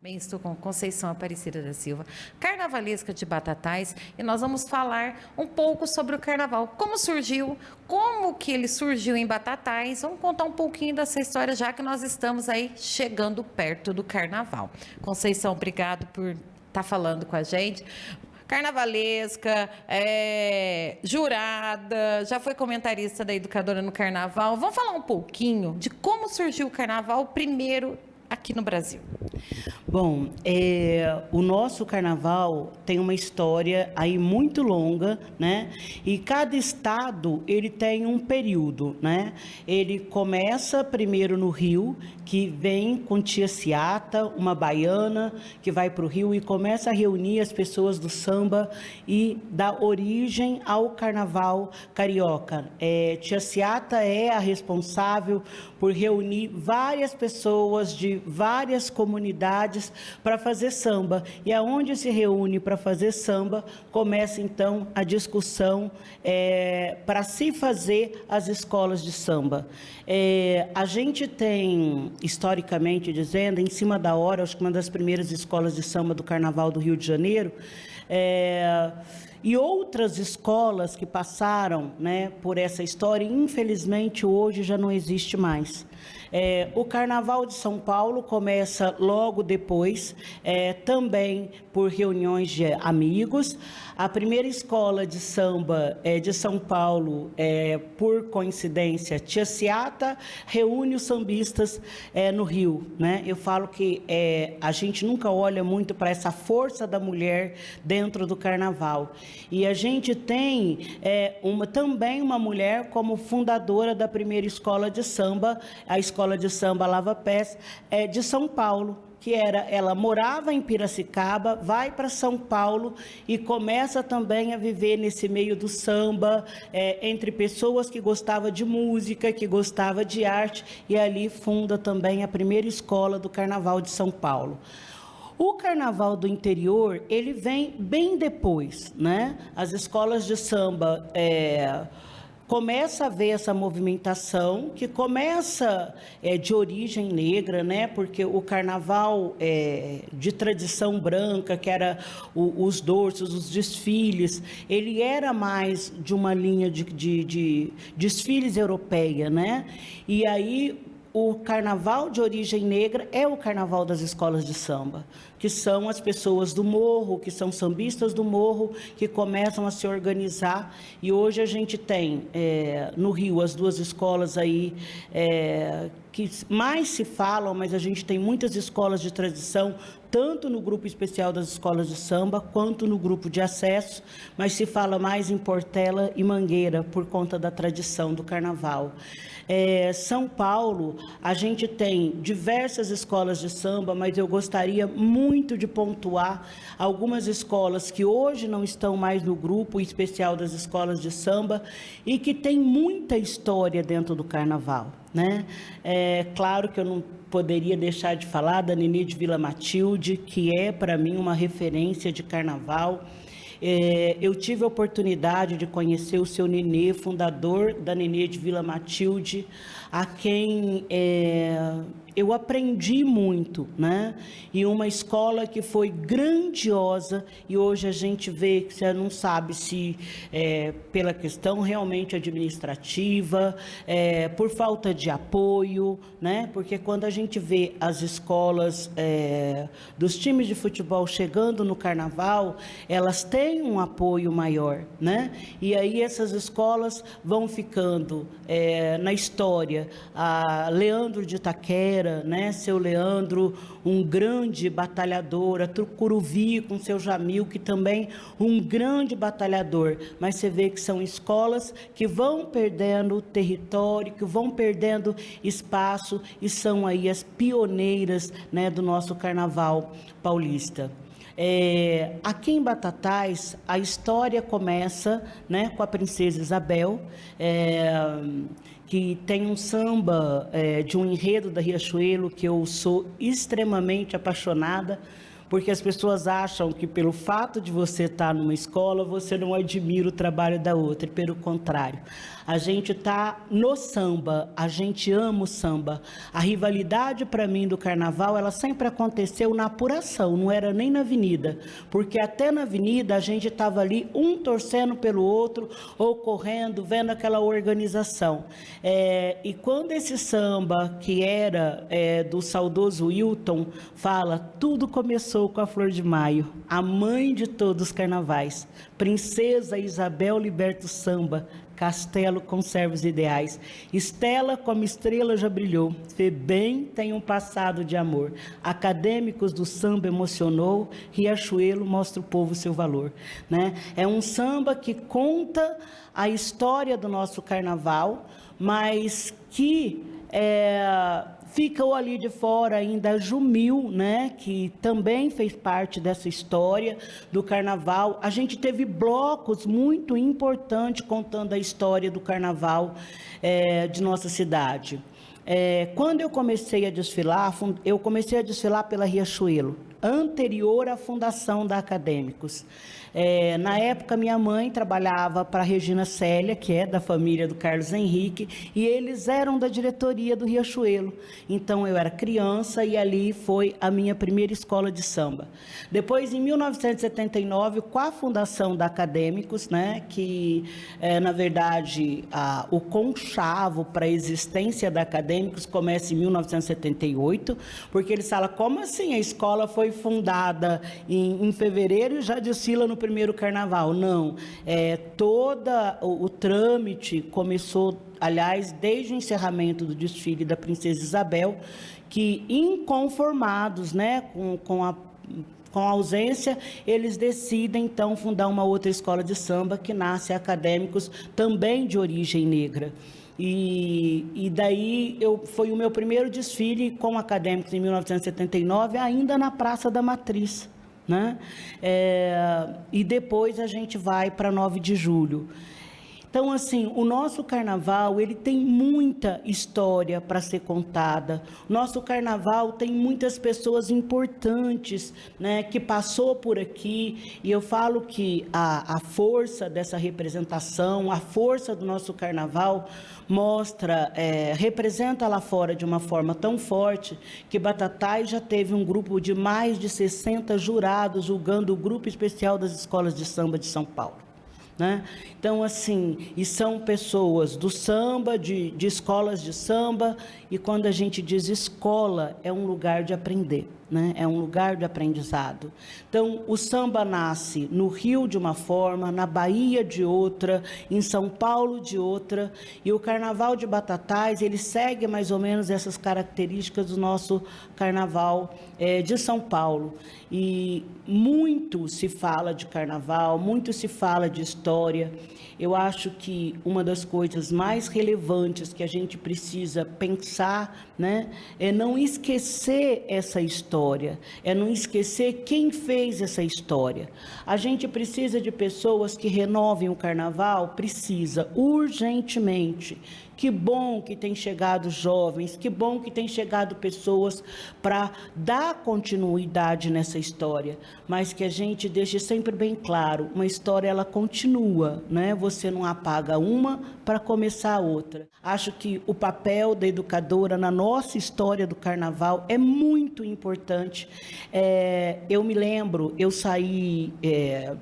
Bem, estou com Conceição Aparecida da Silva, carnavalesca de Batatais, e nós vamos falar um pouco sobre o carnaval, como surgiu, como que ele surgiu em Batatais. Vamos contar um pouquinho dessa história, já que nós estamos aí chegando perto do carnaval. Conceição, obrigado por estar falando com a gente. Carnavalesca, jurada, já foi comentarista da Educadora no Carnaval. Vamos falar um pouquinho de como surgiu o carnaval primeiro aqui no Brasil. Bom, o nosso carnaval tem uma história aí muito longa, né? E cada estado, ele tem um período, né? Ele começa primeiro no Rio, que vem com Tia Ciata, uma baiana, que vai para o Rio e começa a reunir as pessoas do samba e dá origem ao carnaval carioca. Tia Ciata é a responsável por reunir várias pessoas de várias comunidades para fazer samba. E aonde se reúne para fazer samba, começa então a discussão para se fazer as escolas de samba. A gente tem, historicamente dizendo, em cima da hora, acho que uma das primeiras escolas de samba do Carnaval do Rio de Janeiro, e outras escolas que passaram, né, por essa história, infelizmente hoje já não existe mais. O Carnaval de São Paulo começa logo depois, também por reuniões de amigos. A primeira escola de samba de São Paulo, por coincidência, Tia Ciata, reúne os sambistas no Rio, né? Eu falo que a gente nunca olha muito para essa força da mulher dentro do Carnaval. E a gente tem também uma mulher como fundadora da primeira escola de samba, a Escola de Samba Lava Pés, de São Paulo, que ela morava em Piracicaba, vai para São Paulo e começa também a viver nesse meio do samba, entre pessoas que gostavam de música, que gostavam de arte, e ali funda também a primeira escola do Carnaval de São Paulo. O carnaval do interior, ele vem bem depois, né? As escolas de samba começa a ver essa movimentação, que começa de origem negra, né? Porque o carnaval de tradição branca, que era os dorsos, os desfiles, ele era mais de uma linha de desfiles europeia, né? E aí o carnaval de origem negra é o carnaval das escolas de samba, que são as pessoas do morro, que são sambistas do morro, que começam a se organizar. E hoje a gente tem no Rio as duas escolas aí que mais se falam, mas a gente tem muitas escolas de tradição, tanto no grupo especial das escolas de samba, quanto no grupo de acesso, mas se fala mais em Portela e Mangueira, por conta da tradição do carnaval. São Paulo, a gente tem diversas escolas de samba, mas eu gostaria muito de pontuar algumas escolas que hoje não estão mais no grupo especial das escolas de samba e que tem muita história dentro do carnaval, né? Claro que eu não poderia deixar de falar da Nenê de Vila Matilde, que é para mim uma referência de carnaval. Eu tive a oportunidade de conhecer o seu Nenê, fundador da Nenê de Vila Matilde, a quem eu aprendi muito, né? E uma escola que foi grandiosa, e hoje a gente vê que você não sabe se pela questão realmente administrativa, por falta de apoio, né? Porque quando a gente vê as escolas dos times de futebol chegando no carnaval, elas têm um apoio maior, né? E aí essas escolas vão ficando na história. A Leandro de Itaquera, né? Seu Leandro, um grande batalhador, a Tucuruvi com seu Jamil, que também um grande batalhador, mas você vê que são escolas que vão perdendo território, que vão perdendo espaço e são aí as pioneiras, né, do nosso carnaval paulista. Aqui em Batatais, a história começa, né, com a Princesa Isabel, que tem um samba de um enredo da Riachuelo que eu sou extremamente apaixonada, porque as pessoas acham que pelo fato de você estar numa escola, você não admira o trabalho da outra, e pelo contrário. A gente está no samba, a gente ama o samba. A rivalidade, para mim, do carnaval, ela sempre aconteceu na apuração, não era nem na avenida, porque até na avenida a gente estava ali, um torcendo pelo outro, ou correndo, vendo aquela organização. E quando esse samba, que era do saudoso Wilton, fala, tudo começou com a Flor de Maio, a mãe de todos os carnavais. Princesa Isabel liberta o samba, Castelo conserva os ideais. Estela, como estrela, já brilhou. Febem tem um passado de amor. Acadêmicos do samba emocionou. Riachuelo mostra o povo seu valor. Né? É um samba que conta a história do nosso carnaval, mas que ficou ali de fora ainda a Jumil, né, que também fez parte dessa história do carnaval. A gente teve blocos muito importantes contando a história do carnaval de nossa cidade. Quando eu comecei a desfilar pela Riachuelo, anterior à fundação da Acadêmicos. Na época, minha mãe trabalhava para a Regina Célia, que é da família do Carlos Henrique, e eles eram da diretoria do Riachuelo. Então, eu era criança e ali foi a minha primeira escola de samba. Depois, em 1979, com a fundação da Acadêmicos, né, que, na verdade, o conchavo para a existência da Acadêmicos começa em 1978, porque eles falam, como assim? A escola foi fundada em fevereiro e já desfila no primeiro carnaval. Não, todo o trâmite começou, aliás, desde o encerramento do desfile da Princesa Isabel, que inconformados, né, com a ausência, eles decidem, então, fundar uma outra escola de samba, que nasce Acadêmicos, também de origem negra. E daí foi o meu primeiro desfile com Acadêmicos em 1979, ainda na Praça da Matriz. Né? E depois a gente vai para 9 de julho. Então, assim, o nosso carnaval, ele tem muita história para ser contada. Nosso carnaval tem muitas pessoas importantes, né, que passou por aqui. E eu falo que a força dessa representação, a força do nosso carnaval, representa lá fora de uma forma tão forte que Batatais já teve um grupo de mais de 60 jurados julgando o Grupo Especial das Escolas de Samba de São Paulo. Né? Então, assim, e são pessoas do samba, de escolas de samba, e quando a gente diz escola, é um lugar de aprender, né? É um lugar de aprendizado. Então, o samba nasce no Rio de uma forma, na Bahia de outra, em São Paulo de outra, e o Carnaval de Batatais, ele segue mais ou menos essas características do nosso Carnaval de São Paulo. E muito se fala de carnaval, muito se fala de história. Eu acho que uma das coisas mais relevantes que a gente precisa pensar, né, é não esquecer essa história, é não esquecer quem fez essa história. A gente precisa de pessoas que renovem o carnaval, precisa urgentemente. Que bom que tem chegado jovens, que bom que tem chegado pessoas para dar continuidade nessa história, mas que a gente deixe sempre bem claro, uma história ela continua, né? Você não apaga uma para começar a outra. Acho que o papel da educadora na nossa história do carnaval é muito importante. Eu me lembro, eu saí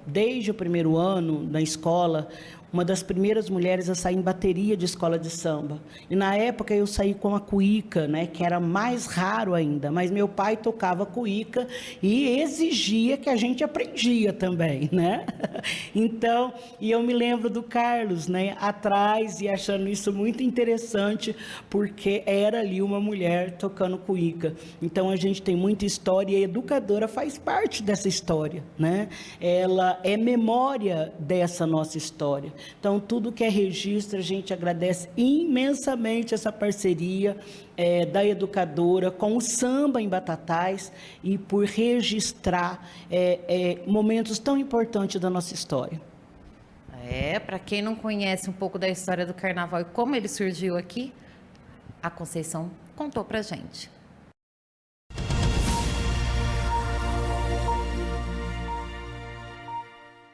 desde o primeiro ano na escola, uma das primeiras mulheres a sair em bateria de escola de samba. E na época eu saí com a cuíca, né, que era mais raro ainda, mas meu pai tocava cuíca e exigia que a gente aprendia também, né? Então, e eu me lembro do Carlos, né, atrás e achando isso muito interessante, porque era ali uma mulher tocando cuíca. Então a gente tem muita história e a educadora faz parte dessa história, né? Ela é memória dessa nossa história. Então, tudo que é registro, a gente agradece imensamente essa parceria da educadora com o samba em Batatais e por registrar momentos tão importantes da nossa história. Para quem não conhece um pouco da história do carnaval e como ele surgiu aqui, a Conceição contou pra gente.